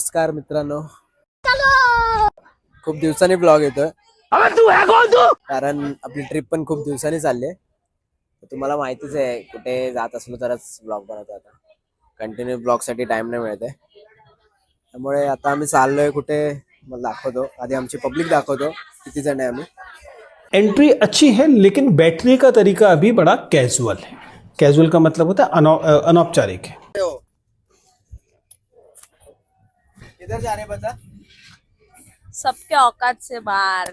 नमस्कार मित्रांनो, खूप दिवसांनी ब्लॉग येतोय कारण आपली ट्रिप पण खूप दिवसांनी चालली आहे. तुम्हाला माहितीच आहे कुठे जात असलो तरच ब्लॉग बनवतो. आता कंटिन्यू ब्लॉग साठी टाइम नाही मिळत आहे, त्यामुळे आता आम्ही चाललोय कुठे मला दाखवतो. आधी आमची पब्लिक दाखवतो किती जण आहे आम्ही. एंट्री अच्छी है लेकिन बैठने का तरीका अभी बड़ा कैजुअल है। कैजुअल का मतलब होता है अनौपचारिक है। किधर जा रहे बता? सबके औकात से बाहर।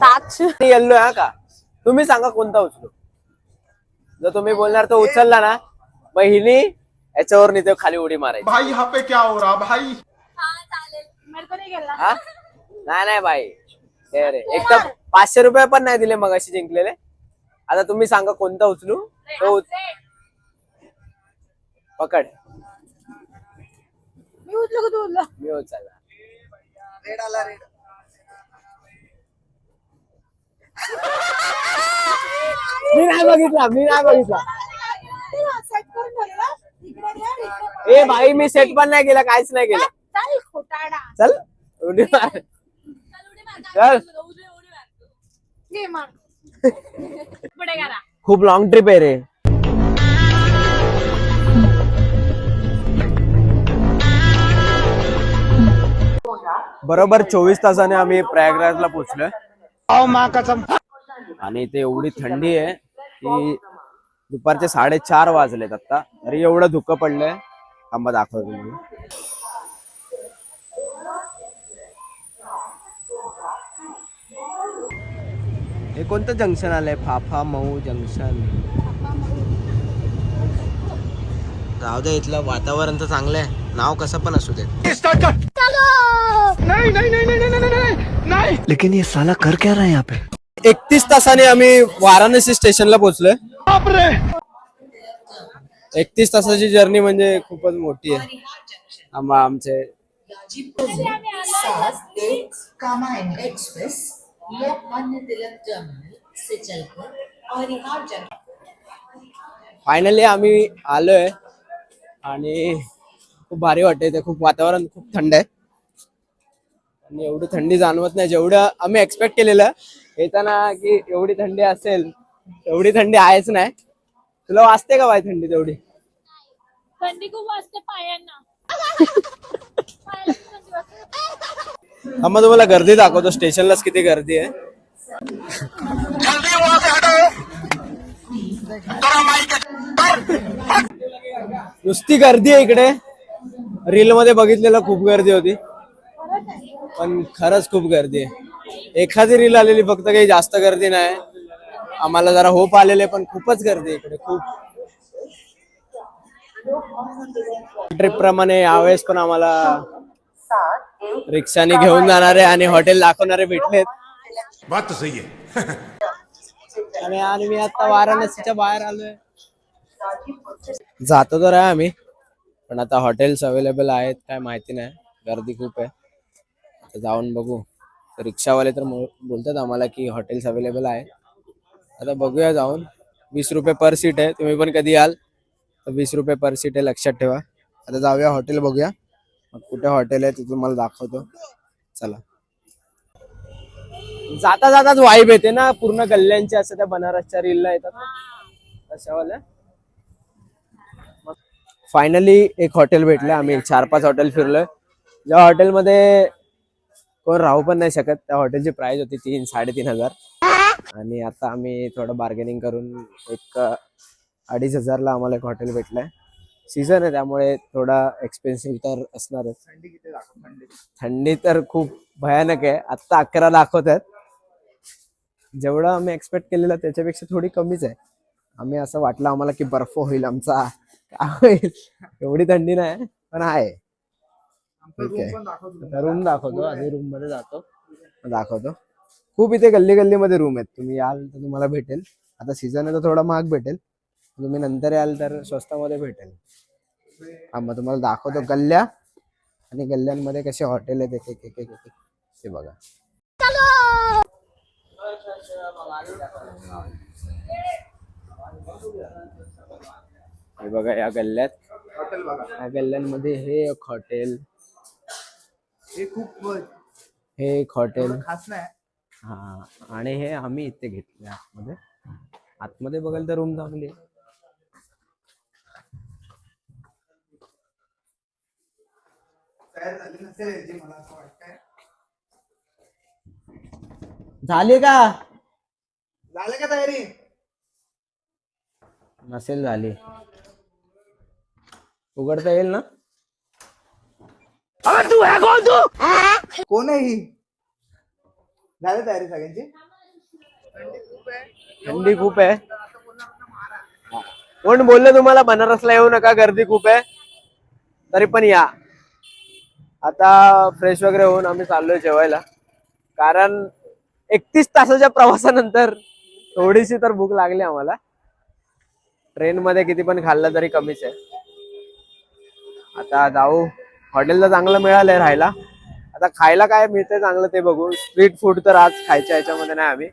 टाच येल्लो आहे का? तुम्ही सांगा कोणता उचलू. जर तुम्ही बोलणार तो उचलला ना, मग हिनी याच्यावर नाही खाली उडी मारायची. भाई यहाँ पे क्या हो रहा भाई? हा? नाही भाई, हे रे एक तर 500 रुपये पण नाही दिले मग अशी जिंकलेले. आता तुम्ही सांगा कोणता उचलू. तो पकड. मी उचलो का तू उचलो? मी उचलला. रेड आला रेड. मी नाही बघितला. ए भाई मी सेट पण नाही केला, काहीच नाही केलं. चल खोटाडा. चल उडी मार. चल. ये मार. पुढे करा. खूप लॉंग ट्रिप आहे रे. बरोबर 24 तासाने आम्ही प्रयागराजला पोहोचलोय. आणि इथे एवढी थंडी आहे की दुपारचे 4:30 वाजलेत आता, तरी एवढं धुकं पडलंय. थांबा दाखवतो तुम्ही. हे कोणतं जंक्शन आलंय? फाफा मऊ जंक्शन. जाऊ दे, इथलं वातावरण तर चांगलं आहे, नाव कसं पण असू दे. नहीं लेकिन ये साला कर क्या रहा है यहाँ पे? 31 तासाने आम्ही वाराणसी स्टेशनला पोहोचलोय. 31 तासाची जर्नी म्हणजे खूपच मोठी आहे. आमचे कामायनी एक्सप्रेस लोकमान्य तिलक टर्मिनल से चलकर हरिहार जंक्शन. फायनली आम्ही आलोय आणि खूप भारी वाटतंय. ते खूप वातावरण खूप थंड आहे आणि एवढी थंडी जाणवत नाही जेवढं आम्ही एक्सपेक्ट केलेलं येताना की एवढी थंडी असेल. एवढी थंडी आहेच नाही. तुला वाजते का बाय थंडी तेवढी? थंडी खूप वाजते पायांना. मग तुम्हाला गर्दी दाखवतो. स्टेशनलाच किती गर्दी आहे. नुसती गर्दी आहे इकडे. रील मध्ये बघितलेलं खूप गर्दी होती, पण खरंच खूप गर्दी आहे. एखादी रील आलेली फक्त, काही जास्त गर्दी नाही. आम्हाला जरा होप आलेले, पण खूपच गर्दी इकडे खूप. ट्रिप प्रमाणे यावेळेस पण आम्हाला रिक्षाने घेऊन जाणारे आणि हॉटेल दाखवणारे भेटलेत. बात तो सही है. आणि मी आता वाराणसीच्या बाहेर आलोय. जातो तर आहे आम्ही, पण आता हॉटेल्स अवेलेबल आहेत काय माहिती नाही. गर्दी खूप आहे. आता जाऊन बघू. रिक्षावाले तर बोलतात आम्हाला की हॉटेल्स अवेलेबल आहे. आता बघूया जाऊन. 20 रुपये पर सीट आहे. तुम्ही पण कधी याल तर 20 रुपये पर सीट आहे, लक्षात ठेवा. आता जाऊया हॉटेल बघूया. मग कुठे हॉटेल आहे ते तुम्हाला दाखवतो. चला. जाता जाताच वाईब येते ना पूर्ण गल्ल्यांची, असं त्या बनारसच्या रीलला येतात तशावाल्या. फायनली एक हॉटेल भेटलं. आम्ही 4-5 हॉटेल फिरलोय. ज्या हॉटेलमध्ये कोण राहू पण नाही शकत, त्या हॉटेलची प्राइस होती 3-3.5 हजार. आणि आता आम्ही थोडं बार्गेनिंग करून एक 2,500ला आम्हाला एक हॉटेल भेटलंय. सीझन आहे त्यामुळे थोडा एक्सपेन्सिव्ह तर असणारच. थंडी तर खूप भयानक आहे. आत्ता 11 दाखवतात. जेवढं आम्ही एक्सपेक्ट केलेलं त्याच्यापेक्षा थोडी कमीच आहे. आम्ही असं वाटलं आम्हाला की बर्फ होईल आमचा, काय होईल. एवढी थंडी नाही पण आहे. ठीक आहे, रूम दाखवतो. आधी रूम मध्ये जातो, दाखवतो. खूप इथे गल्ली गल्लीमध्ये रूम आहेत. तुम्ही याल तर तुम्हाला भेटेल. आता सीझन आहे तर थोडा महाग भेटेल, तुम्ही नंतर याल तर स्वस्तामध्ये भेटेल. मग तुम्हाला दाखवतो गल्ल्या, आणि गल्ल्यांमध्ये कसे हॉटेल आहेत एक एक एक ते बघा. हे बघा या गल्ल्यात या गल्ल्यांमध्ये हे एक हॉटेल, हे एक हॉटेल हा, आणि हे आम्ही इथे घेतले आतमध्ये. आतमध्ये बघाल तर रूम चांगली आहे. झाली का? झालं का तयारी? नसेल झाली, उघडता येईल ना? कोण आहे ही? झाली तयारी सगळ्यांची? थंडी खूप आहे. कोण बोललं तुम्हाला बनारसला येऊ नका, गर्दी खूप आहे? तरी पण या. आता फ्रेश वगैरे होऊन आम्ही चाललोय जेवायला, कारण 31 तासाच्या प्रवासानंतर थोडीशी तर भूक लागली आम्हाला. ट्रेन मध्ये किती पण खाल्लं तरी कमीच आहे. आता जाऊ, हॉटेलला चांगलं मिळालंय राहायला. आता खायला काय मिळतंय चांगलं ते बघू. स्ट्रीट फूड तर आज खायच्या ह्याच्यामध्ये नाही आम्ही,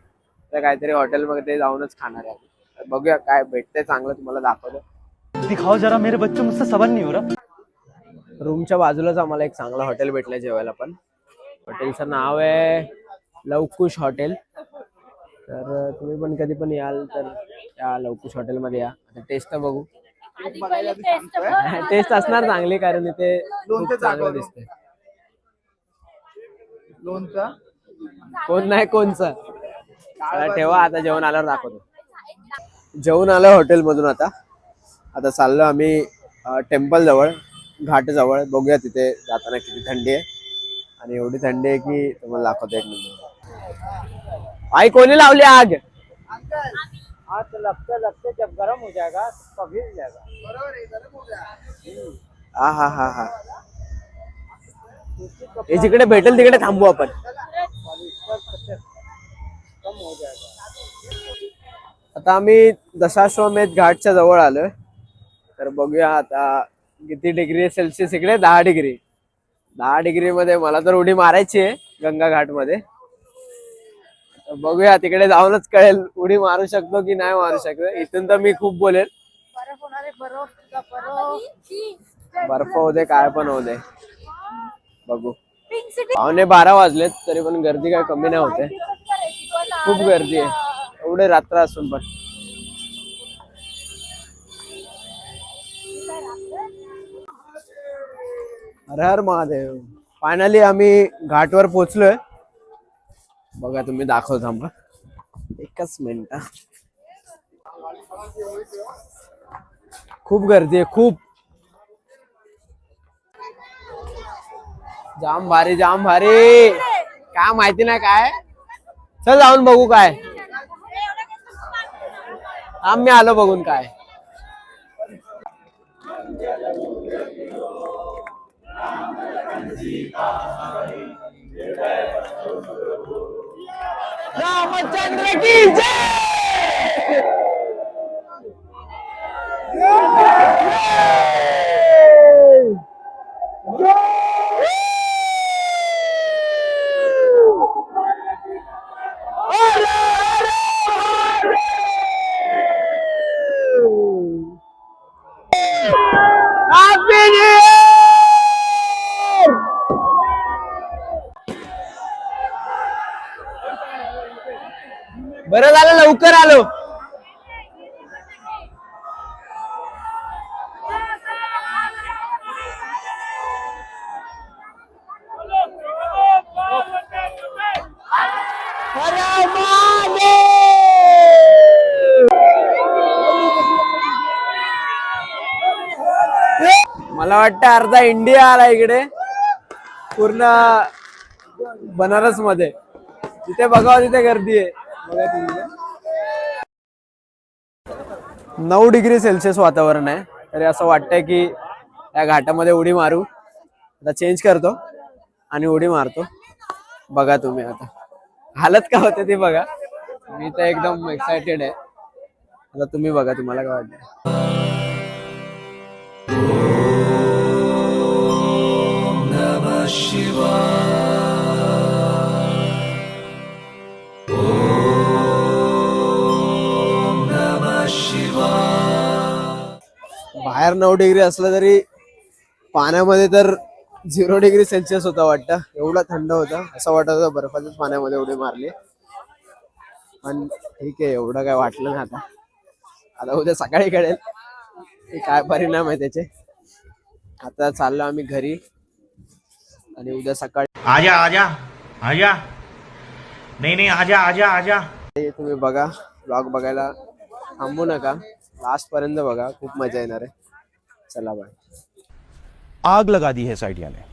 तर काहीतरी हॉटेलमध्ये जाऊनच खाणार आहे. तर बघूया काय भेटतंय चांगलं, तुम्हाला दाखवतो. दिखाओ जरा, मेरे बच्चे मुझसे सबर नहीं हो रहा. रूमच्या बाजूलाच आम्हाला एक चांगलं हॉटेल भेटलंय जेवायला. पण हॉटेलचं नाव आहे लवकुश हॉटेल. तर तुम्ही पण कधी पण याल तर त्या लवकुश हॉटेलमध्ये या. आता टेस्ट बघू. आधी पहिले टेस्ट बघ. टेस्ट असणार चांगली, कारण इथे खूप चांगलं दिसतंय. लोणचं कोण नाही कोणचं. चला ठेवा, आता जेवण आल्यावर दाखवतो. जेवण आलं हॉटेल मधून. आता चाललो आम्ही टेम्पल जवळ, घाट जवळ. बघूया तिथे जाताना किती थंडी आहे, आणि एवढी थंडी आहे की तुम्हाला दाखवतो एक मिनिट. आई कोणी लावली आग? लगते जब गरम हो जाएगा तभी जाएगा. हा हा हा हा, हे जिकडे भेटेल तिकडे थांबू आपण. आता आम्ही दशाश्वमेध घाटच्या जवळ आलोय. तर बघूया आता किती डिग्री सेल्सिअस इकडे. 10 डिग्री. 10 डिग्री मध्ये मला तर उडी मारायची आहे गंगा घाट मध्ये. बघूया, तिकडे जाऊनच कळेल उडी मारू शकतो की नाही मारू शकतो. इथून तर मी खूप बोलेल. बर्फ होऊ दे, काय पण होऊ दे, बघू. 11:15 वाजलेत तरी पण गर्दी काय कमी नाही होते. खूप गर्दी आहे, एवढे रात्र असून पण. हर हर महादेव. फायनली आम्ही घाटवर पोहोचलोय. बघा तुम्ही, दाखव थांबा एकच मिनिट. खूप गर्दी आहे, खूप. जाम भारी, जाम भारी. काय माहिती नाही काय. चल जाऊन बघू काय. आम्ही आलो बघून काय. रामचंद्र की जय. बरं झालं लवकर आलो. मला वाटतं अर्धा इंडिया आला इकडे, पूर्ण बनारस मध्ये. जिथे बघावं तिथे गर्दी आहे. बघा तुम्ही, 9 डिग्री सेल्सिअस वातावरण आहे. तरी असं वाटतंय की या घाटामध्ये उडी मारू. आता चेंज करतो आणि उडी मारतो. बघा तुम्ही आता हालत का होते ती बघा. मी तर एकदम एक्साइटेड आहे. आता तुम्ही बघा, तुम्हाला काय वाटतं. बाहेर 9 डिग्री असलं तरी पाण्यामध्ये तर 0 डिग्री सेल्सिअस होता वाटतं. एवढा थंड होता, असं वाटत होतं बर्फाच्याच पाण्यामध्ये उडी मारली. पण ठीक आहे, एवढं काय वाटलं नाही. आता उद्या सकाळी कळेल की काय परिणाम आहे त्याचे. आता चाललो आम्ही घरी आणि उद्या सकाळी आजा आजा आजा नहीं आजा आजा आजा. तुम्ही बघा, ब्लॉग बघायला थांबू नका, लास्ट पर्यंत बघा, खूप मजा येणार आहे. चला बाय. आग लगा दी है साइडिया ने.